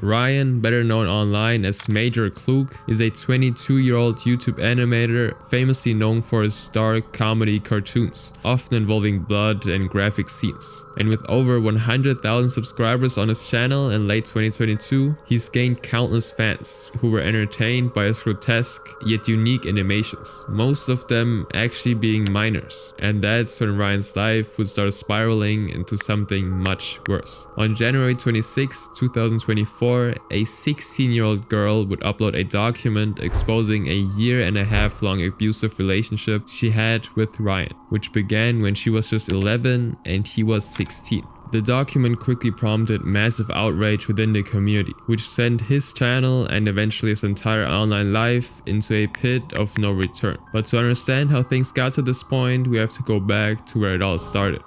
Ryan, better known online as Major Klug, is a 22-year-old YouTube animator famously known for his dark comedy cartoons, often involving blood and graphic scenes. And with over 100,000 subscribers on his channel in late 2022, he's gained countless fans who were entertained by his grotesque yet unique animations, most of them actually being minors. And that's when Ryan's life would start spiraling into something much worse. On January 26, 2024, a 16-year-old girl would upload a document exposing a year-and-a-half-long abusive relationship she had with Ryan, which began when she was just 11 and he was 16. The document quickly prompted massive outrage within the community, which sent his channel and eventually his entire online life into a pit of no return. But to understand how things got to this point, we have to go back to where it all started.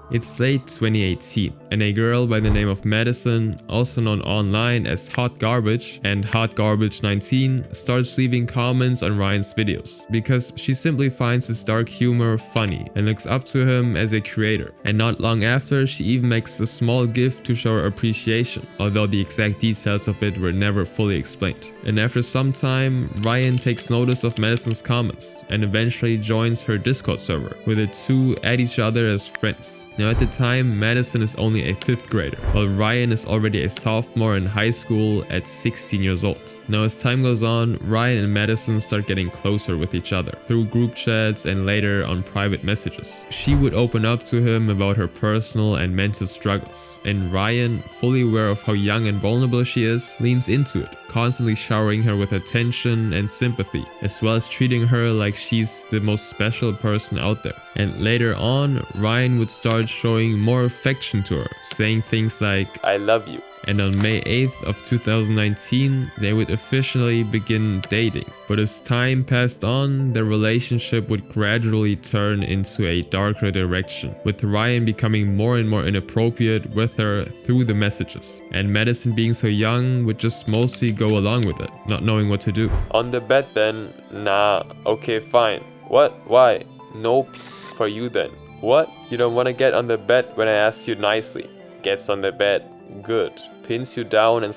It's late 2018, and a girl by the name of Madison, also known online as Hot Garbage and Hot Garbage 19, starts leaving comments on Ryan's videos because she simply finds his dark humor funny and looks up to him as a creator. And not long after, she even makes a small gift to show her appreciation, although the exact details of it were never fully explained. And after some time, Ryan takes notice of Madison's comments and eventually joins her Discord server, where the two add each other as friends. Now at the time, Madison is only a 5th grader, while Ryan is already a sophomore in high school at 16 years old. Now as time goes on, Ryan and Madison start getting closer with each other through group chats and later on private messages. She would open up to him about her personal and mental struggles, and Ryan, fully aware of how young and vulnerable she is, leans into it, constantly showering her with attention and sympathy, as well as treating her like she's the most special person out there. And later on, Ryan would start showing more affection to her, saying things like, "I love you." And on May 8th of 2019, they would officially begin dating. But as time passed on, their relationship would gradually turn into a darker direction, with Ryan becoming more and more inappropriate with her through the messages. And Madison, being so young, would just mostly go along with it, not knowing what to do. "On the bed then? Nah, okay fine. What? Why? No for you then. What? You don't want to get on the bed when I asked you nicely. Gets on the bed. Good. Pins you down and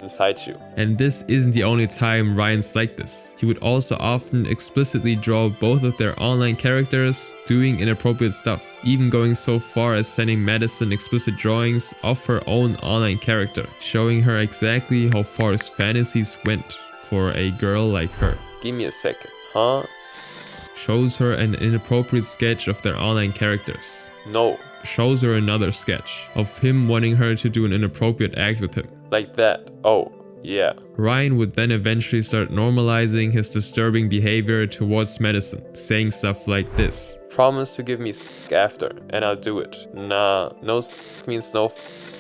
inside you." And this isn't the only time Ryan's like this. He would also often explicitly draw both of their online characters doing inappropriate stuff, even going so far as sending Madison explicit drawings of her own online character, showing her exactly how far his fantasies went for a girl like her. "Give me a second, huh?" Shows her an inappropriate sketch of their online characters. "No." Shows her another sketch of him wanting her to do an inappropriate act with him. "Like that? Oh, yeah." Ryan would then eventually start normalizing his disturbing behavior towards Madison, saying stuff like this: "Promise to give me after, and I'll do it." "Nah, no means no.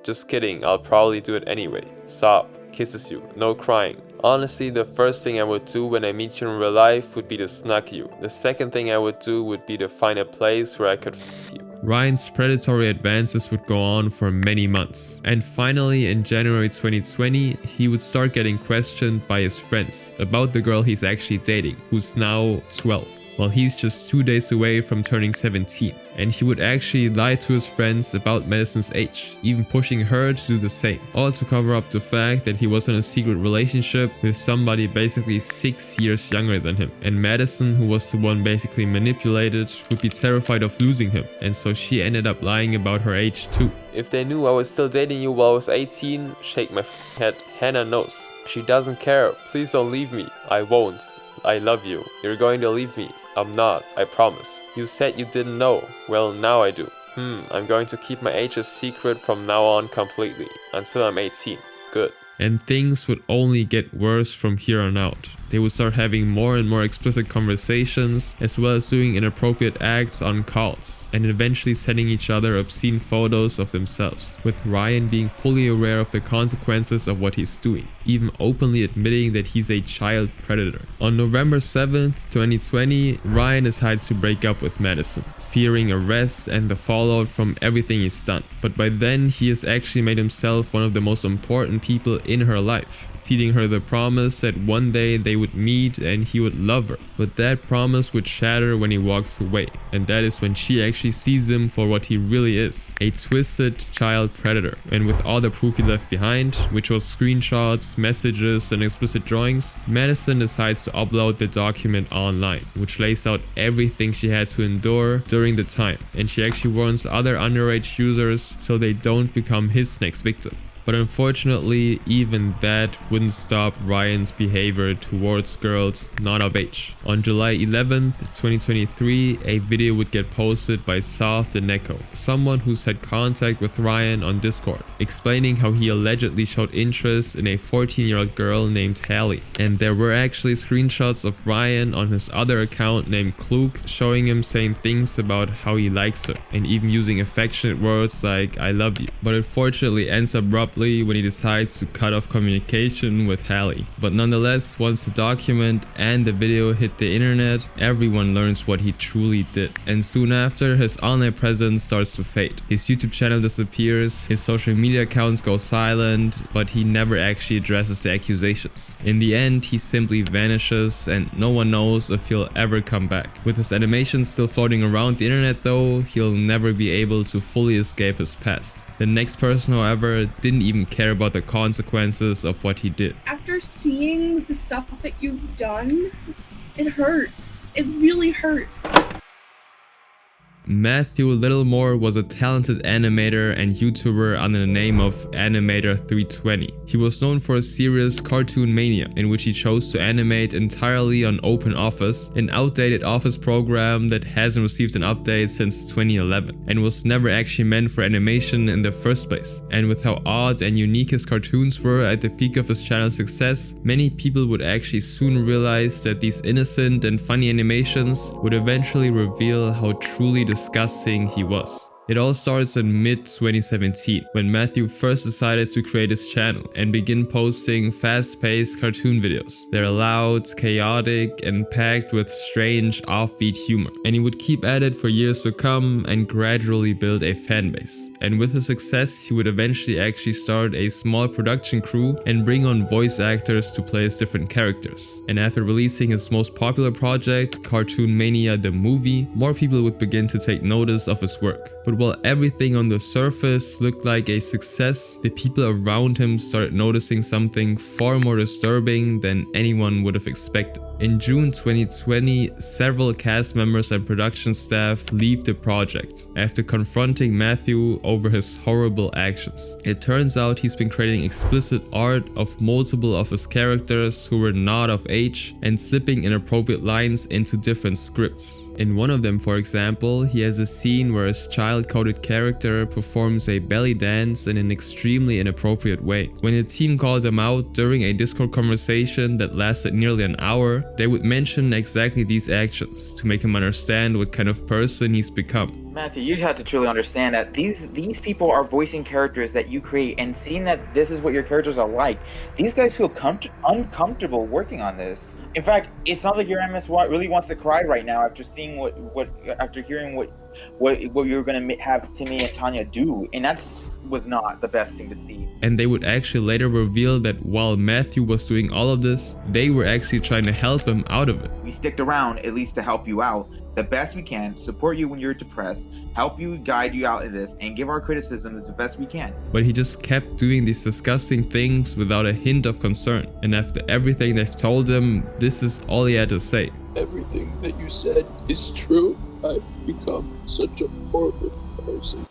Just kidding, I'll probably do it anyway." "Sob. Kisses you. No crying. Honestly, the first thing I would do when I meet you in real life would be to snug you. The second thing I would do would be to find a place where I could you." Ryan's predatory advances would go on for many months, and finally in January 2020, he would start getting questioned by his friends about the girl he's actually dating, who's now 12. While he's just 2 days away from turning 17. And he would actually lie to his friends about Madison's age, even pushing her to do the same, all to cover up the fact that he was in a secret relationship with somebody basically 6 years younger than him. And Madison, who was the one basically manipulated, would be terrified of losing him, and so she ended up lying about her age too. "If they knew I was still dating you while I was 18, shake my head. Hannah knows. She doesn't care. Please don't leave me." "I won't. I love you. You're going to leave me." "I'm not, I promise." "You said you didn't know." "Well, now I do." I'm going to keep my age a secret from now on completely, until I'm 18. Good." And things would only get worse from here on out. They would start having more and more explicit conversations, as well as doing inappropriate acts on calls, and eventually sending each other obscene photos of themselves, with Ryan being fully aware of the consequences of what he's doing, even openly admitting that he's a child predator. On November 7th, 2020, Ryan decides to break up with Madison, fearing arrest and the fallout from everything he's done. But by then, he has actually made himself one of the most important people in her life, feeding her the promise that one day they would meet and he would love her. But that promise would shatter when he walks away, and that is when she actually sees him for what he really is, a twisted child predator. And with all the proof he left behind, which was screenshots, messages and explicit drawings, Madison decides to upload the document online, which lays out everything she had to endure during the time, and she actually warns other underage users so they don't become his next victim. But unfortunately, even that wouldn't stop Ryan's behavior towards girls not of age. On July 11th, 2023, a video would get posted by Soft and Neko, someone who's had contact with Ryan on Discord, explaining how he allegedly showed interest in a 14-year-old girl named Hallie. And there were actually screenshots of Ryan on his other account named Klug, showing him saying things about how he likes her, and even using affectionate words like "I love you." But unfortunately ends abruptly when he decides to cut off communication with Hallie. But nonetheless, once the document and the video hit the internet, everyone learns what he truly did. And soon after, his online presence starts to fade. His YouTube channel disappears, his social media accounts go silent, but he never actually addresses the accusations. In the end, he simply vanishes and no one knows if he'll ever come back. With his animations still floating around the internet though, he'll never be able to fully escape his past. The next person, however, didn't even care about the consequences of what he did. After seeing the stuff that you've done, it hurts. It really hurts. Matthew Littlemore was a talented animator and YouTuber under the name of Animator320. He was known for a series Cartoon Mania, in which he chose to animate entirely on OpenOffice, an outdated Office program that hasn't received an update since 2011 and was never actually meant for animation in the first place. And with how odd and unique his cartoons were at the peak of his channel's success, many people would actually soon realize that these innocent and funny animations would eventually reveal how truly disgusting he was. It all starts in mid-2017 when Matthew first decided to create his channel and begin posting fast-paced cartoon videos. They're loud, chaotic, and packed with strange, offbeat humor. And he would keep at it for years to come and gradually build a fanbase. And with his success, he would eventually actually start a small production crew and bring on voice actors to play his different characters. And after releasing his most popular project, Cartoon Mania the movie, more people would begin to take notice of his work. But while everything on the surface looked like a success, the people around him started noticing something far more disturbing than anyone would have expected. In June 2020, several cast members and production staff leave the project after confronting Matthew over his horrible actions. It turns out he's been creating explicit art of multiple of his characters who were not of age and slipping inappropriate lines into different scripts. In one of them, for example, he has a scene where his child-coded character performs a belly dance in an extremely inappropriate way. When the team called him out during a Discord conversation that lasted nearly an hour, they would mention exactly these actions to make him understand what kind of person he's become. Matthew, you have to truly understand that these people are voicing characters that you create, and seeing that this is what your characters are like, these guys feel uncomfortable working on this. In fact, it sounds like your MS really wants to cry right now after seeing after hearing what you're gonna have Timmy and Tanya do, and that was not the best thing to see. And they would actually later reveal that while Matthew was doing all of this, they were actually trying to help him out of it. We sticked around at least to help you out the best we can, support you when you're depressed, help you, guide you out of this, and give our criticisms the best we can. But he just kept doing these disgusting things without a hint of concern. And after everything they've told him, this is all he had to say. Everything that you said is true. I've become such a horrible person.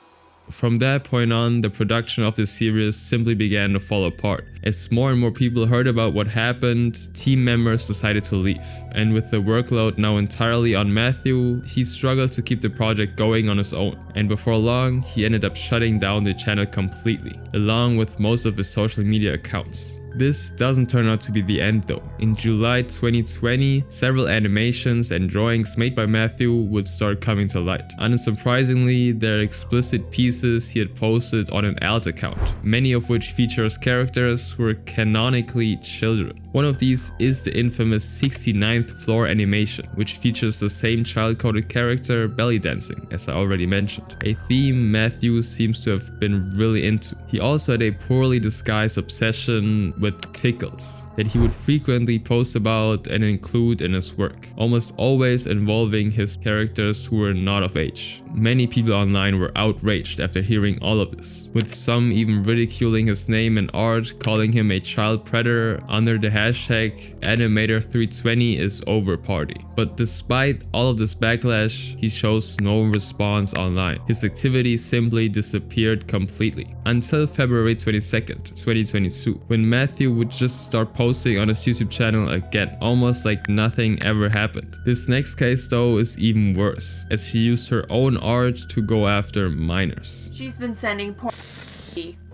From that point on, the production of the series simply began to fall apart. As more and more people heard about what happened, team members decided to leave. And with the workload now entirely on Matthew, he struggled to keep the project going on his own. And before long, he ended up shutting down the channel completely, along with most of his social media accounts. This doesn't turn out to be the end though. In July 2020, several animations and drawings made by Matthew would start coming to light. Unsurprisingly, they're explicit pieces he had posted on an alt account, many of which features characters who are canonically children. One of these is the infamous 69th floor animation, which features the same child-coded character belly dancing, as I already mentioned, a theme Matthew seems to have been really into. He also had a poorly disguised obsession with tickles that he would frequently post about and include in his work, almost always involving his characters who were not of age. Many people online were outraged after hearing all of this, with some even ridiculing his name and art, calling him a child predator under the hashtag animator320isOverparty. But despite all of this backlash, he shows no response online. His activity simply disappeared completely until February 22nd, 2022, when Matthew would just start posting on his YouTube channel again, almost like nothing ever happened. This next case though is even worse, as she used her own art to go after minors. She's been sending porn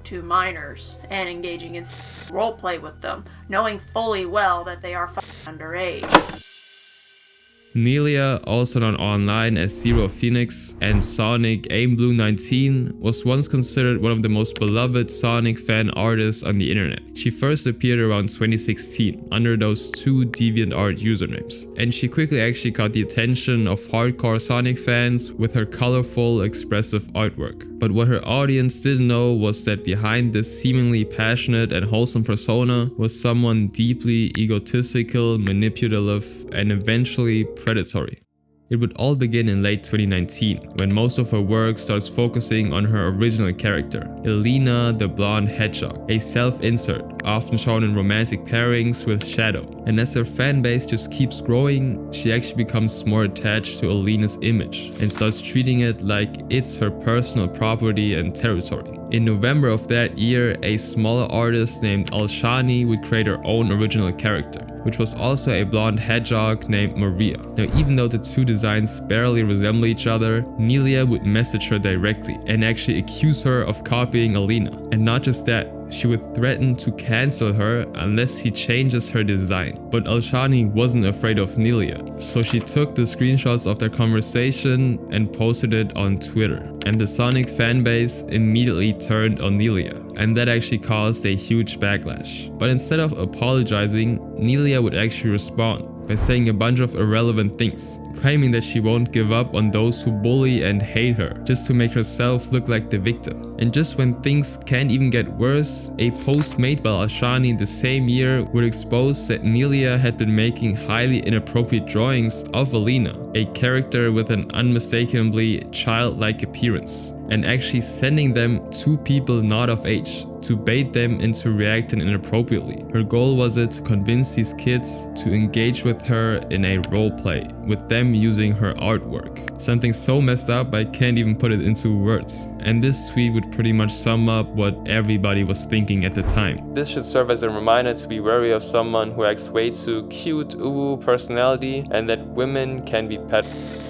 to minors and engaging in roleplay with them, knowing fully well that they are underage. Nelia, also known online as Zero Phoenix and Sonic AimBlue19, was once considered one of the most beloved Sonic fan artists on the internet. She first appeared around 2016 under those two DeviantArt usernames, and she quickly actually caught the attention of hardcore Sonic fans with her colorful, expressive artwork. But what her audience didn't know was that behind this seemingly passionate and wholesome persona was someone deeply egotistical, manipulative, and eventually predatory. It would all begin in late 2019, when most of her work starts focusing on her original character, Elena the Blonde Hedgehog, a self-insert, often shown in romantic pairings with Shadow. And as her fanbase just keeps growing, she actually becomes more attached to Elena's image and starts treating it like it's her personal property and territory. In November of that year, a smaller artist named Alshani would create her own original character, which was also a blonde hedgehog named Maria. Now, even though the two designs barely resemble each other, Nelia would message her directly and actually accuse her of copying Elena. And not just that, she would threaten to cancel her unless he changes her design. But Alshani wasn't afraid of Nelia, so she took the screenshots of their conversation and posted it on Twitter. And the Sonic fanbase immediately turned on Nelia, and that actually caused a huge backlash. But instead of apologizing, Nelia would actually respond by saying a bunch of irrelevant things, claiming that she won't give up on those who bully and hate her, just to make herself look like the victim. And just when things can't even get worse, a post made by Alshani the same year would expose that Nelia had been making highly inappropriate drawings of Elena, a character with an unmistakably childlike appearance, and actually sending them to people not of age to bait them into reacting inappropriately. Her goal was to convince these kids to engage with her in a roleplay, with them using her artwork. Something so messed up I can't even put it into words. And this tweet would pretty much sum up what everybody was thinking at the time. This should serve as a reminder to be wary of someone who acts way too cute, ooh personality, and that women can be pet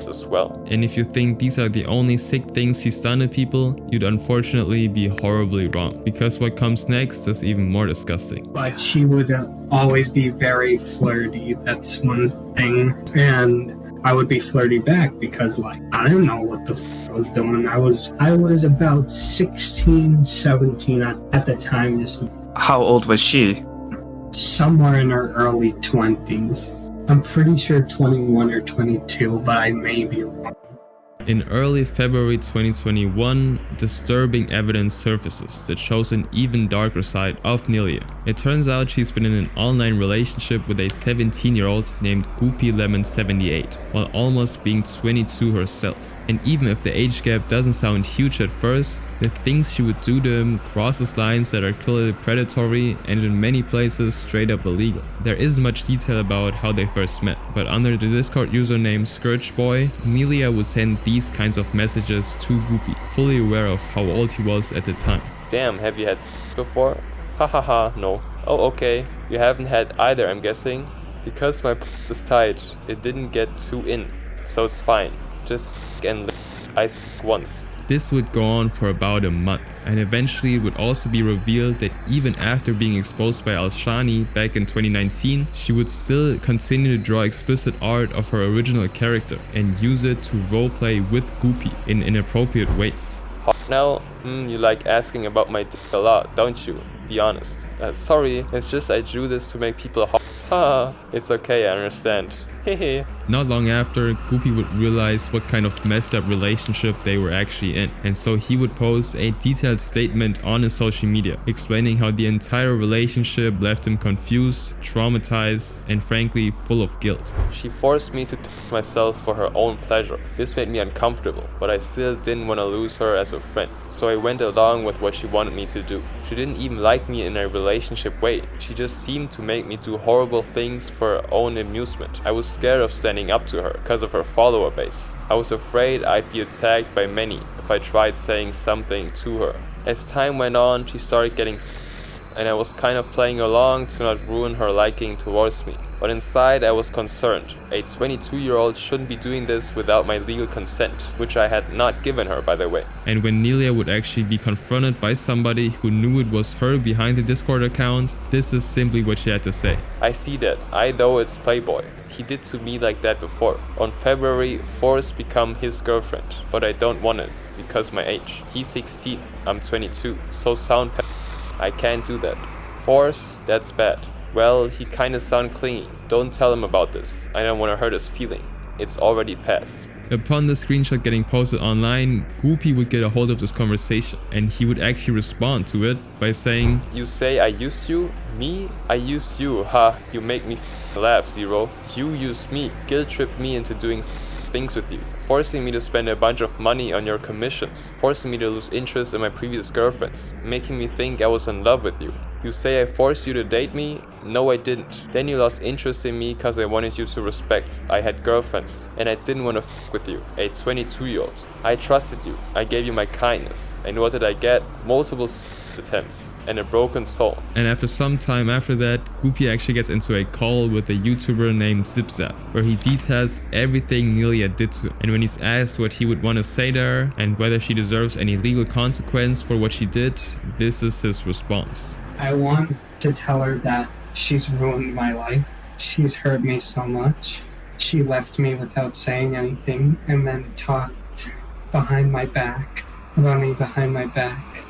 as well. And if you think these are the only sick things he's done to people, you'd unfortunately be horribly wrong, because what comes next is even more disgusting. But she would always be very flirty, that's one thing, and I would be flirty back because, like, I don't know what the I was doing. I was about 16, 17 at the time. Just How old was she? somewhere in her early 20s. I'm pretty sure 21 or 22, but I may be wrong. In early February 2021, disturbing evidence surfaces that shows an even darker side of Nelia. It turns out she's been in an online relationship with a 17-year-old named GoopyLemon78, while almost being 22 herself. And even if the age gap doesn't sound huge at first, the things she would do to him crosses lines that are clearly predatory and in many places straight up illegal. There isn't much detail about how they first met, but under the Discord username ScourgeBoy, Nelia would send these kinds of messages to Goopy, fully aware of how old he was at the time. Damn, have you had before? Hahaha, no. Oh okay, you haven't had either, I'm guessing? Because my is tight, it didn't get too in, so it's fine. Just and I once. This would go on for about a month, and eventually it would also be revealed that even after being exposed by Alshani back in 2019, she would still continue to draw explicit art of her original character and use it to roleplay with Goopy in inappropriate ways. Now, you like asking about my dick a lot, don't you? Be honest. Sorry, it's just I drew this to make people Ha, it's okay, I understand. Hehe. Not long after, Goopy would realize what kind of messed up relationship they were actually in, and so he would post a detailed statement on his social media, explaining how the entire relationship left him confused, traumatized, and frankly full of guilt. She forced me to myself for her own pleasure. This made me uncomfortable, but I still didn't want to lose her as a friend, so I went along with what she wanted me to do. She didn't even like me in a relationship way, she just seemed to make me do horrible things for her own amusement. I was scared of standing up to her because of her follower base. I was afraid I'd be attacked by many if I tried saying something to her. As time went on, she started getting and I was kind of playing along to not ruin her liking towards me. But inside I was concerned. A 22-year-old shouldn't be doing this without my legal consent, which I had not given her, by the way. And when Nelia would actually be confronted by somebody who knew it was her behind the Discord account, this is simply what she had to say. I see that. I know it's Playboy. He did to me like that before. On February, forced become his girlfriend, but I don't want it because my age. He's 16, I'm 22, so sound I can't do that. Force, that's bad. Well, he kinda sound clingy. Don't tell him about this. I don't wanna hurt his feeling. It's already past. Upon the screenshot getting posted online, Goopy would get a hold of this conversation, and he would actually respond to it by saying, "You say I used you? Me? I used you, ha, you make me laugh, Zero. You used me, guilt tripped me into doing things with you, forcing me to spend a bunch of money on your commissions, forcing me to lose interest in my previous girlfriends, making me think I was in love with you. You say I forced you to date me? No, I didn't. Then you lost interest in me because I wanted you to respect. I had girlfriends, and I didn't want to with you, a 22-year-old. I trusted you. I gave you my kindness. And what did I get? Multiple attempts and a broken soul." And after some time after that, Goopy actually gets into a call with a YouTuber named ZipZap, where he details everything Nelia did to him. And when he's asked what he would want to say to her and whether she deserves any legal consequence for what she did, this is his response. I want to tell her that she's ruined my life. She's hurt me so much. She left me without saying anything and then talked behind my back, about me behind my back.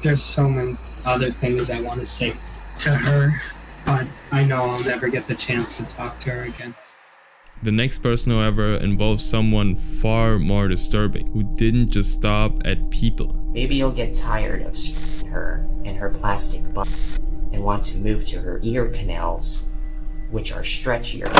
There's so many other things I want to say to her, but I know I'll never get the chance to talk to her again. The next person, however, involves someone far more disturbing, who didn't just stop at people. Maybe you'll get tired of her and her plastic butt and want to move to her ear canals, which are stretchier.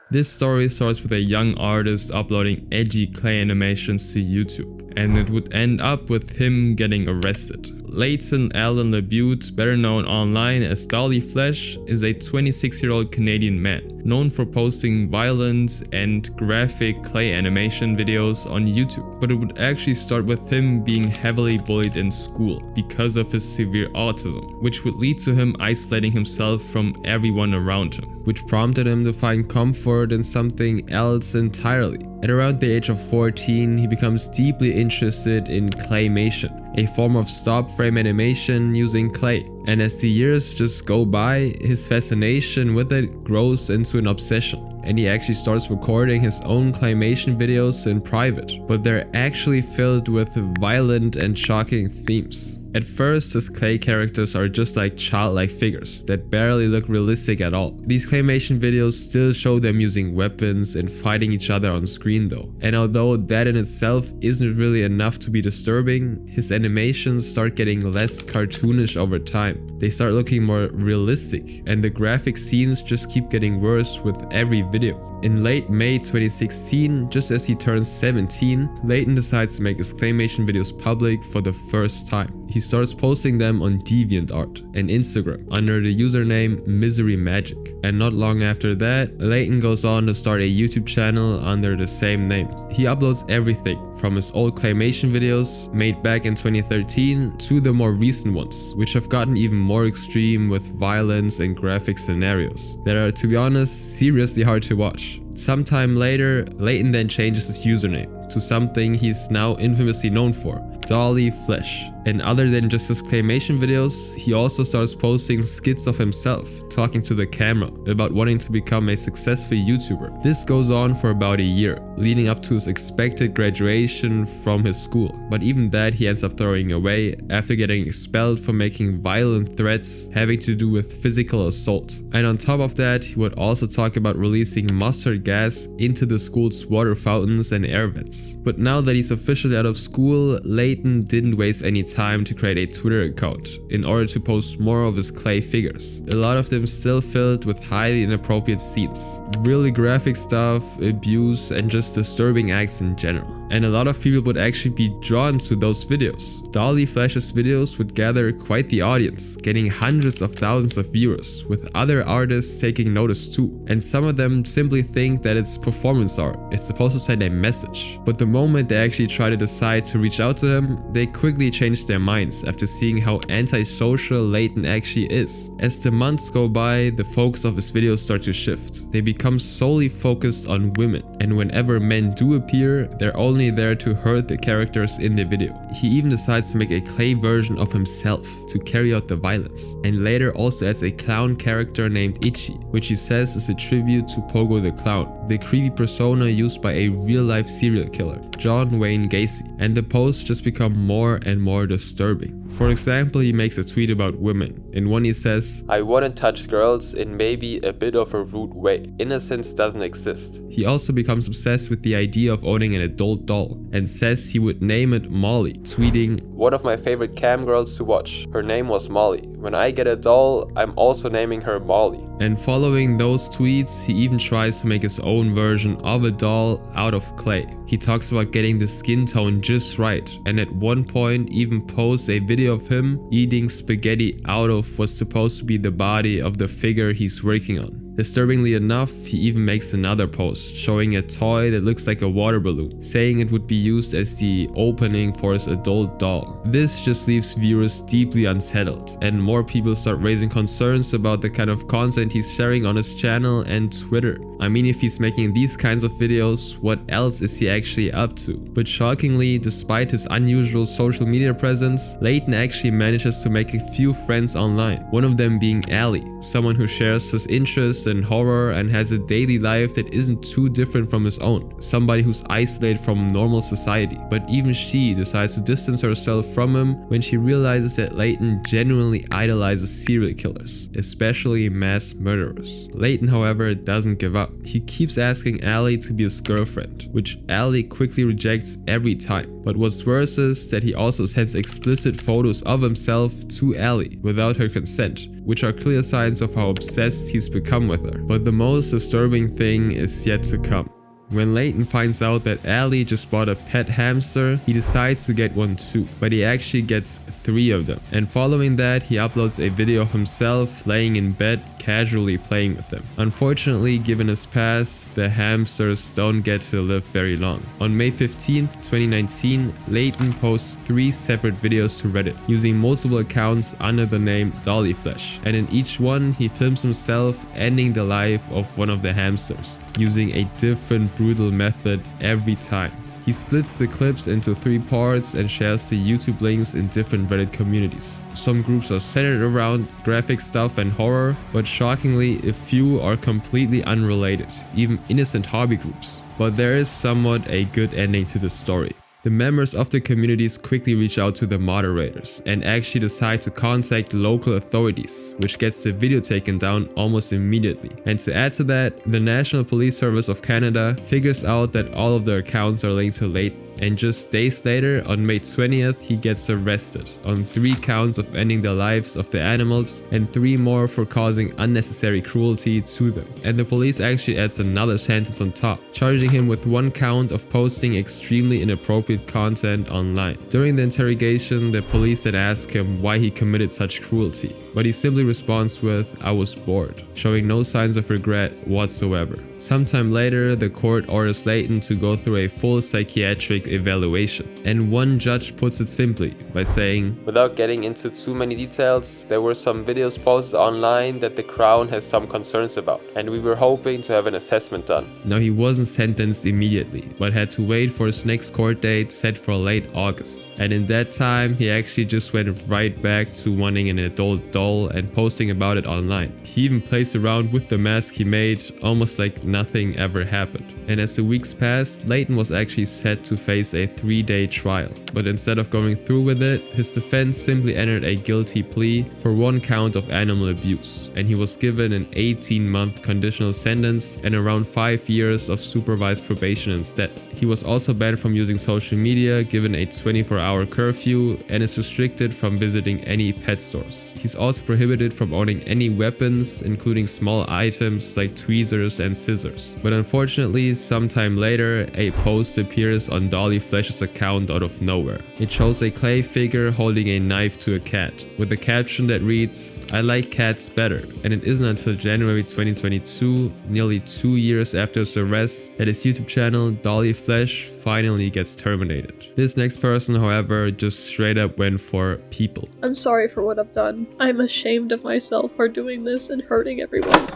This story starts with a young artist uploading edgy clay animations to YouTube, and it would end up with him getting arrested. Leighton Allen LeBute, better known online as Dolly Flesh, is a 26-year-old Canadian man, known for posting violent and graphic clay animation videos on YouTube. But it would actually start with him being heavily bullied in school because of his severe autism, which would lead to him isolating himself from everyone around him, which prompted him to find comfort in something else entirely. At around the age of 14, he becomes deeply interested in claymation, a form of stop frame animation using clay. And as the years just go by, his fascination with it grows into an obsession, and he actually starts recording his own claymation videos in private, but they're actually filled with violent and shocking themes. At first, his clay characters are just like childlike figures that barely look realistic at all. These claymation videos still show them using weapons and fighting each other on screen though. And although that in itself isn't really enough to be disturbing, his animations start getting less cartoonish over time. They start looking more realistic, and the graphic scenes just keep getting worse with every video. In late May 2016, just as he turns 17, Leighton decides to make his claymation videos public for the first time. He starts posting them on DeviantArt and Instagram under the username Misery Magic. And not long after that, Leighton goes on to start a YouTube channel under the same name. He uploads everything from his old claymation videos made back in 2013 to the more recent ones, which have gotten even more extreme with violence and graphic scenarios that are, to be honest, seriously hard to watch. Sometime later, Leighton then changes his username to something he's now infamously known for, Dolly Flesh. And other than just his claymation videos, he also starts posting skits of himself talking to the camera about wanting to become a successful YouTuber. This goes on for about a year, leading up to his expected graduation from his school, but even that he ends up throwing away after getting expelled for making violent threats having to do with physical assault. And on top of that, he would also talk about releasing mustard gas into the school's water fountains and air vents. But now that he's officially out of school, Layton didn't waste any time to create a Twitter account in order to post more of his clay figures, a lot of them still filled with highly inappropriate scenes, really graphic stuff, abuse, and just disturbing acts in general. And a lot of people would actually be drawn to those videos. Dolly Flesh's videos would gather quite the audience, getting hundreds of thousands of viewers, with other artists taking notice too. And some of them simply think that it's performance art, it's supposed to send a message. But the moment they actually try to decide to reach out to him, they quickly change their minds after seeing how antisocial Layton actually is. As the months go by, the focus of his videos start to shift. They become solely focused on women, and whenever men do appear, they're only there to hurt the characters in the video. He even decides to make a clay version of himself to carry out the violence, and later also adds a clown character named Itchy, which he says is a tribute to Pogo the Clown, the creepy persona used by a real-life serial killer, John Wayne Gacy, and the posts just become more and more disturbing. For example, he makes a tweet about women. In one he says, "I wouldn't touch girls in maybe a bit of a rude way. Innocence doesn't exist." He also becomes obsessed with the idea of owning an adult doll and says he would name it Molly, tweeting, "One of my favorite cam girls to watch. Her name was Molly. When I get a doll, I'm also naming her Molly." And following those tweets, he even tries to make his own version of a doll out of clay. He talks about getting the skin tone just right, and at one point even posts a video of him eating spaghetti out of what's supposed to be the body of the figure he's working on. Disturbingly enough, he even makes another post showing a toy that looks like a water balloon, saying it would be used as the opening for his adult doll. This just leaves viewers deeply unsettled, and more people start raising concerns about the kind of content he's sharing on his channel and Twitter. I mean, if he's making these kinds of videos, what else is he actually up to? But shockingly, despite his unusual social media presence, Layton actually manages to make a few friends online, one of them being Allie, someone who shares his interests in horror and has a daily life that isn't too different from his own, somebody who's isolated from normal society. But even she decides to distance herself from him when she realizes that Layton genuinely idolizes serial killers, especially mass murderers. Layton, however, doesn't give up. He keeps asking Allie to be his girlfriend, which Allie quickly rejects every time. But what's worse is that he also sends explicit photos of himself to Allie without her consent, which are clear signs of how obsessed he's become with her. But the most disturbing thing is yet to come. When Layton finds out that Allie just bought a pet hamster, he decides to get one too, but he actually gets 3 of them. And following that, he uploads a video of himself laying in bed casually playing with them. Unfortunately, given his past, the hamsters don't get to live very long. On May 15th, 2019, Layton posts 3 separate videos to Reddit, using multiple accounts under the name Dolly Flesh, and in each one, he films himself ending the life of one of the hamsters, using a different brutal method every time. He splits the clips into 3 parts and shares the YouTube links in different Reddit communities. Some groups are centered around graphic stuff and horror, but shockingly, a few are completely unrelated, even innocent hobby groups. But there is somewhat a good ending to the story. The members of the communities quickly reach out to the moderators and actually decide to contact local authorities, which gets the video taken down almost immediately. And to add to that, the National Police Service of Canada figures out that all of their accounts are linked to Layton. And just days later, on May 20th, he gets arrested on 3 counts of ending the lives of the animals and 3 more for causing unnecessary cruelty to them. And the police actually adds another sentence on top, charging him with 1 count of posting extremely inappropriate content online. During the interrogation, the police then ask him why he committed such cruelty, but he simply responds with, "I was bored," showing no signs of regret whatsoever. Sometime later, the court orders Layton to go through a full psychiatric evaluation. And one judge puts it simply by saying, "Without getting into too many details, there were some videos posted online that the Crown has some concerns about, and we were hoping to have an assessment done." Now, he wasn't sentenced immediately, but had to wait for his next court date set for late August. And in that time, he actually just went right back to wanting an adult doll and posting about it online. He even plays around with the mask he made, almost like nothing ever happened. And as the weeks passed, Leighton was actually set to face a 3-day trial. But instead of going through with it, his defense simply entered a guilty plea for 1 count of animal abuse, and he was given an 18-month conditional sentence and around 5 years of supervised probation instead. He was also banned from using social media, given a 24-hour curfew, and is restricted from visiting any pet stores. He's also prohibited from owning any weapons, including small items like tweezers and scissors. But unfortunately, sometime later, a post appears on Dolly Flesh's account out of nowhere. It shows a clay figure holding a knife to a cat, with a caption that reads, "I like cats better." And it isn't until January 2022, nearly 2 years after his arrest, that his YouTube channel, Dolly Flesh, finally gets terminated. This next person, however, just straight up went for people. I'm sorry for what I've done. I'm ashamed of myself for doing this and hurting everyone.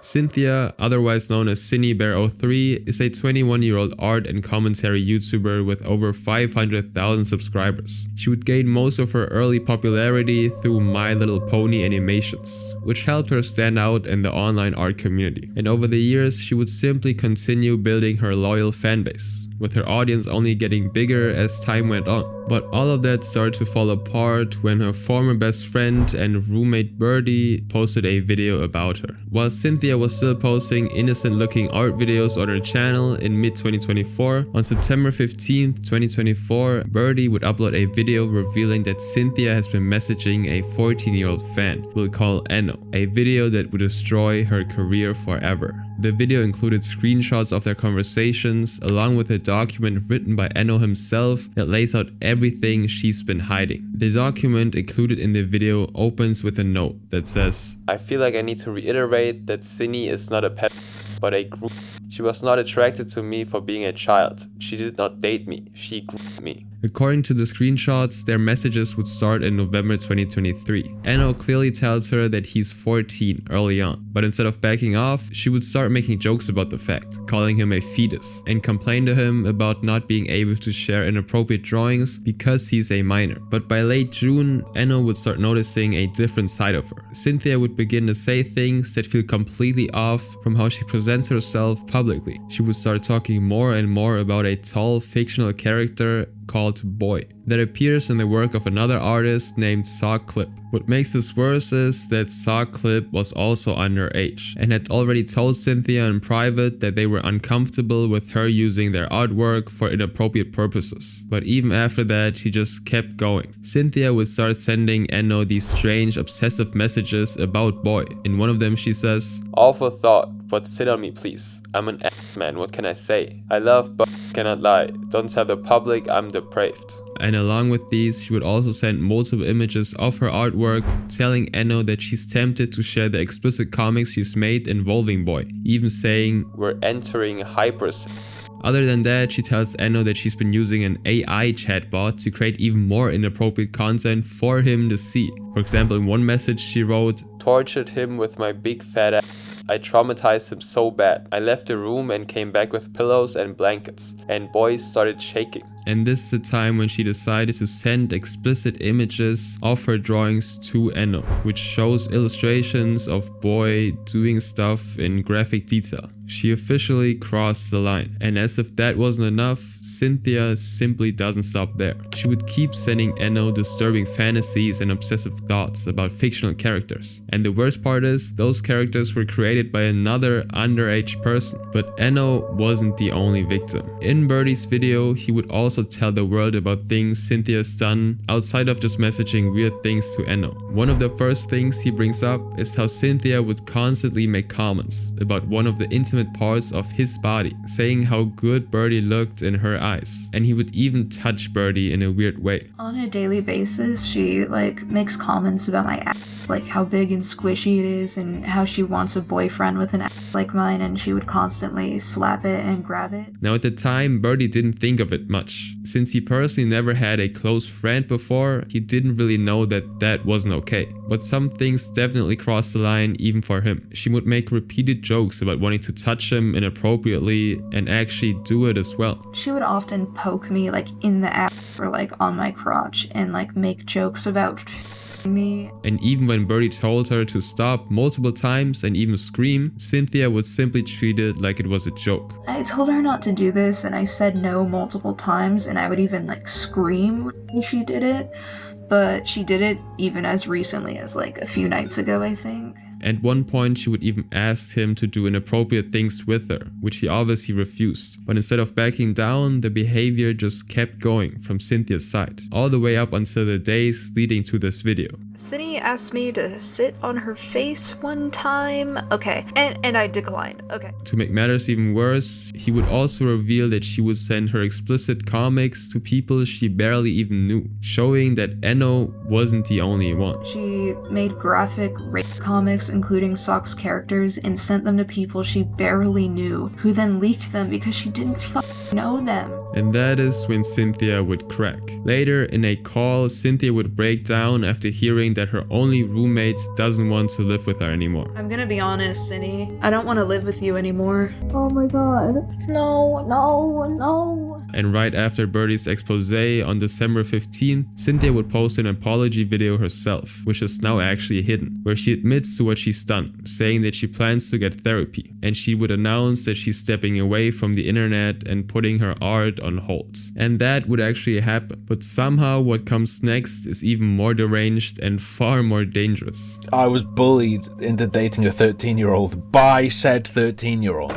Cynthia, otherwise known as Cynthia Bear 03, is a 21-year-old art and commentary YouTuber with over 500,000 subscribers. She would gain most of her early popularity through My Little Pony animations, which helped her stand out in the online art community. And over the years, she would simply continue building her loyal fanbase, with her audience only getting bigger as time went on. But all of that started to fall apart when her former best friend and roommate Birdie posted a video about her. While Cynthia was still posting innocent looking art videos on her channel in mid-2024, on September 15th, 2024, Birdie would upload a video revealing that Cynthia has been messaging a 14-year-old fan we'll call Enno, a video that would destroy her career forever. The video included screenshots of their conversations, along with a document written by Enno himself that lays out everything she's been hiding. The document included in the video opens with a note that says, "I feel like I need to reiterate that Cindy is not a pet, but a group. She was not attracted to me for being a child. She did not date me. She groomed me." According to the screenshots, their messages would start in November 2023. Enno clearly tells her that he's 14 early on, but instead of backing off, she would start making jokes about the fact, calling him a fetus, and complain to him about not being able to share inappropriate drawings because he's a minor. But by late June, Enno would start noticing a different side of her. Cynthia would begin to say things that feel completely off from how she presents herself publicly. She would start talking more and more about a tall fictional character called Boy that appears in the work of another artist named Saw Clip. What makes this worse is that Saw Clip was also underage and had already told Cynthia in private that they were uncomfortable with her using their artwork for inappropriate purposes. But even after that, she just kept going. Cynthia would start sending Enno these strange obsessive messages about Boy. In one of them she says, "Awful thought, but sit on me please. I'm an man, what can I say? I love but cannot lie. Don't tell the public I'm depraved." And along with these, she would also send multiple images of her artwork, telling Enno that she's tempted to share the explicit comics she's made involving Boy, even saying, "We're entering hyper." Other than that, she tells Enno that she's been using an AI chatbot to create even more inappropriate content for him to see. For example, in one message she wrote, "Tortured him with my big fat ass. I traumatized him so bad. I left the room and came back with pillows and blankets, and Boy started shaking." And this is the time when she decided to send explicit images of her drawings to Enno, which shows illustrations of Boy doing stuff in graphic detail. She officially crossed the line. And as if that wasn't enough, Cynthia simply doesn't stop there. She would keep sending Enno disturbing fantasies and obsessive thoughts about fictional characters. And the worst part is, those characters were created by another underage person. But Enno wasn't the only victim. In Birdie's video, he would also also tell the world about things Cynthia's done outside of just messaging weird things to Enno. One of the first things he brings up is how Cynthia would constantly make comments about one of the intimate parts of his body, saying how good Birdie looked in her eyes, and he would even touch Birdie in a weird way. On a daily basis, she makes comments about my ass, like how big and squishy it is and how she wants a boyfriend with an ass like mine, and she would constantly slap it and grab it. Now at the time, Birdie didn't think of it much. Since he personally never had a close friend before, he didn't really know that that wasn't okay. But some things definitely crossed the line even for him. She would make repeated jokes about wanting to touch him inappropriately and actually do it as well. She would often poke me in the ass or on my crotch and make jokes about me. And even when Birdie told her to stop multiple times and even scream, Cynthia would simply treat it like it was a joke. I told her not to do this and I said no multiple times, and I would even scream when she did it, but she did it even as recently as a few nights ago, I think. At one point, she would even ask him to do inappropriate things with her, which he obviously refused. But instead of backing down, the behavior just kept going from Cynthia's side, all the way up until the days leading to this video. Cindy asked me to sit on her face one time. Okay, and I declined. Okay. To make matters even worse, he would also reveal that she would send her explicit comics to people she barely even knew, showing that Enno wasn't the only one. She made graphic rape comics including Sock's characters and sent them to people she barely knew, who then leaked them because she didn't know them. And that is when Cynthia would crack. Later, in a call, Cynthia would break down after hearing that her only roommate doesn't want to live with her anymore. I'm gonna be honest, Cindy. I don't want to live with you anymore. Oh my god. No. And right after Birdie's expose on December 15th, Cynthia would post an apology video herself, which is now actually hidden, where she admits to what she's done, saying that she plans to get therapy, and she would announce that she's stepping away from the internet and putting her art on hold. And that would actually happen, but somehow what comes next is even more deranged and far more dangerous. I was bullied into dating a 13-year-old by said 13-year-old.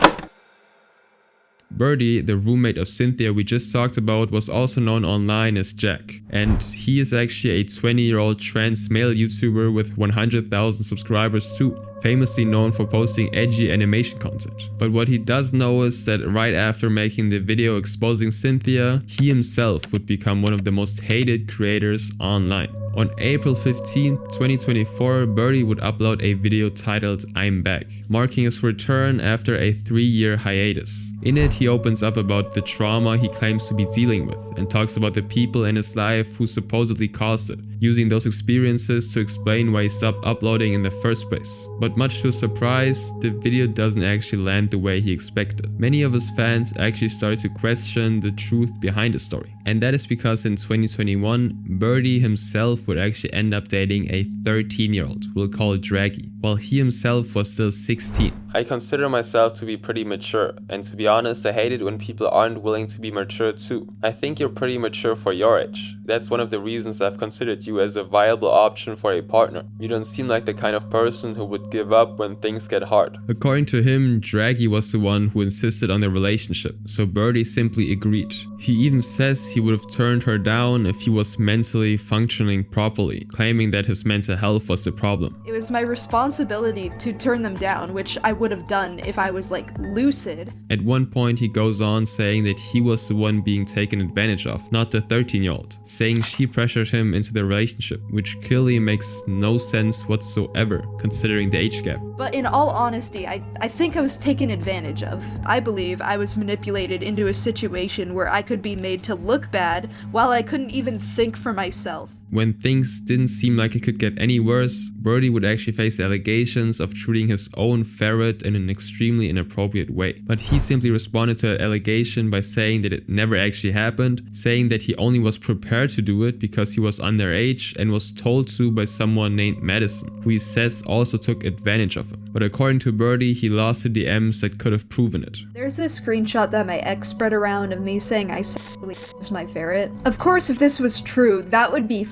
Birdie, the roommate of Cynthia we just talked about, was also known online as Jack, and he is actually a 20-year-old trans male YouTuber with 100,000 subscribers too, famously known for posting edgy animation content. But what he does know is that right after making the video exposing Cynthia, he himself would become one of the most hated creators online. On April 15, 2024, Birdie would upload a video titled "I'm Back," marking his return after a 3-year hiatus. In it, he opens up about the trauma he claims to be dealing with and talks about the people in his life who supposedly caused it, using those experiences to explain why he stopped uploading in the first place. But much to his surprise, the video doesn't actually land the way he expected. Many of his fans actually started to question the truth behind the story. And that is because in 2021, Birdie himself would actually end up dating a 13-year-old, we'll call Draggy, while he himself was still 16. I consider myself to be pretty mature, and to be honest, I hate it when people aren't willing to be mature too. I think you're pretty mature for your age. That's one of the reasons I've considered you as a viable option for a partner. You don't seem like the kind of person who would give up when things get hard. According to him, Draggy was the one who insisted on the relationship, so Birdie simply agreed. He even says he would have turned her down if he was mentally functioning properly, claiming that his mental health was the problem. It was my responsibility to turn them down, which I would have done if I was lucid. At one point, he goes on saying that he was the one being taken advantage of, not the 13-year-old, saying she pressured him into the relationship, which clearly makes no sense whatsoever considering the age gap. But in all honesty, I think I was taken advantage of. I believe I was manipulated into a situation where I could be made to look bad while I couldn't even think for myself. When things didn't seem like it could get any worse, Birdie would actually face allegations of treating his own ferret in an extremely inappropriate way. But he simply responded to that allegation by saying that it never actually happened, saying that he only was prepared to do it because he was underage and was told to by someone named Madison, who he says also took advantage of him. But according to Birdie, he lost the DMs that could have proven it. There's this screenshot that my ex spread around of me saying I sexually was my ferret. Of course, if this was true, that would be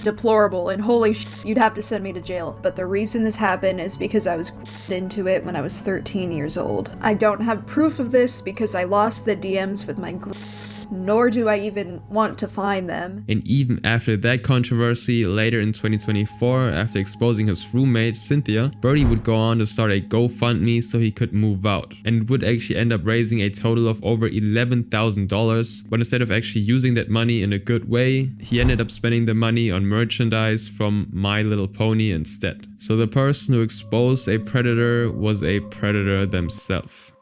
deplorable, and holy shit, you'd have to send me to jail. But the reason this happened is because I was into it when I was 13 years old. I don't have proof of this because I lost the DMs with my nor do I even want to find them. And even after that controversy, later in 2024, after exposing his roommate, Cynthia, Birdie would go on to start a GoFundMe so he could move out. And it would actually end up raising a total of over $11,000, but instead of actually using that money in a good way, he ended up spending the money on merchandise from My Little Pony instead. So the person who exposed a predator was a predator themselves.